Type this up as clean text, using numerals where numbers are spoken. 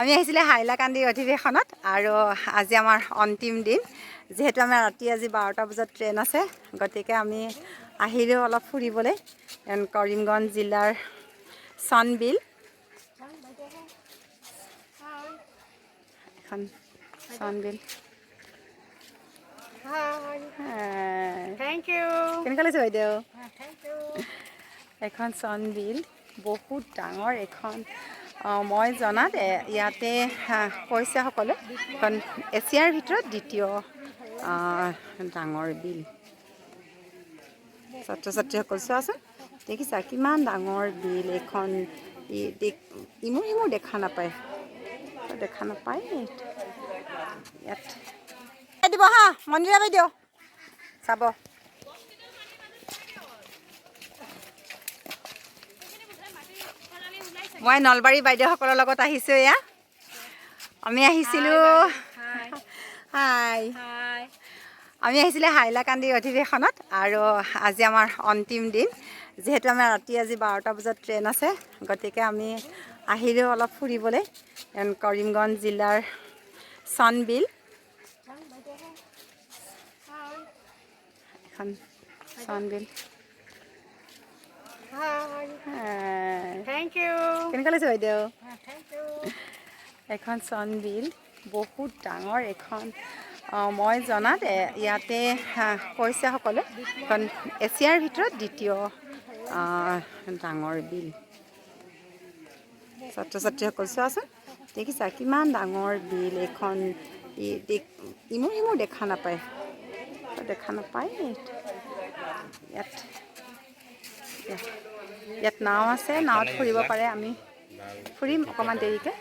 আমি আহিছিলে হাইলাকান্দি অধিৱেশনত আৰু আজি আমাৰ অন্তিম দিন যেহেতু আমাৰ ৰাতি আজি 12টা বজাত ট্ৰেইন আছে গতিকে আমি আহিলো অলপ ফুৰিবলৈ কৰিমগঞ্জ জিলাৰ চনবিল এখন চনবিল Thank you. কেনেকুৱা লাগিছে বাইদেউ এখন চনবিল বহুত ডাঙৰ এখন মই জনাত ইয়াতে কৈছে সকলে এখন এছিয়াৰ ভিতৰত দ্বিতীয় ডাঙৰ বিল ছাত্ৰ ছাত্ৰীসকল চোৱাচোন দেখিছা কিমান ডাঙৰ বিল এখন ইমূৰ দেখা নাপায় ইয়াত দিব হা মন্দিৰা বাইদেউ চাব মই নলবাৰী বাইদেউসকলৰ লগত আহিছোঁ এয়া আমি আহিছিলোঁ আমি আহিছিলে হাইলাকান্দি অধিৱেশনত আৰু আজি আমাৰ অন্তিম দিন যেহেতু আমাৰ ৰাতি আজি 12টা বজাত ট্ৰেইন আছে গতিকে আমি আহিলোঁ অলপ ফুৰিবলৈ কৰিমগঞ্জ জিলাৰ চনবিল এখন চনবিল Thank you. কেনেকুৱা লাগিছে বাইদেউ Thank you. এখন চনবিল বহুত ডাঙৰ এখন মই জনাত ইয়াতে কৈছে সকলে এখন এছিয়াৰ ভিতৰত দ্বিতীয় ডাঙৰ বিল ছাত্ৰ ছাত্ৰীসকল চোৱাচোন দেখিছা কিমান ডাঙৰ বিল এখন ইমূৰ দেখা নাপায় ইয়াত নাও আছে নাৱত ফুৰিব পাৰে আমি ফুৰিম অকণমান দেৰিকৈ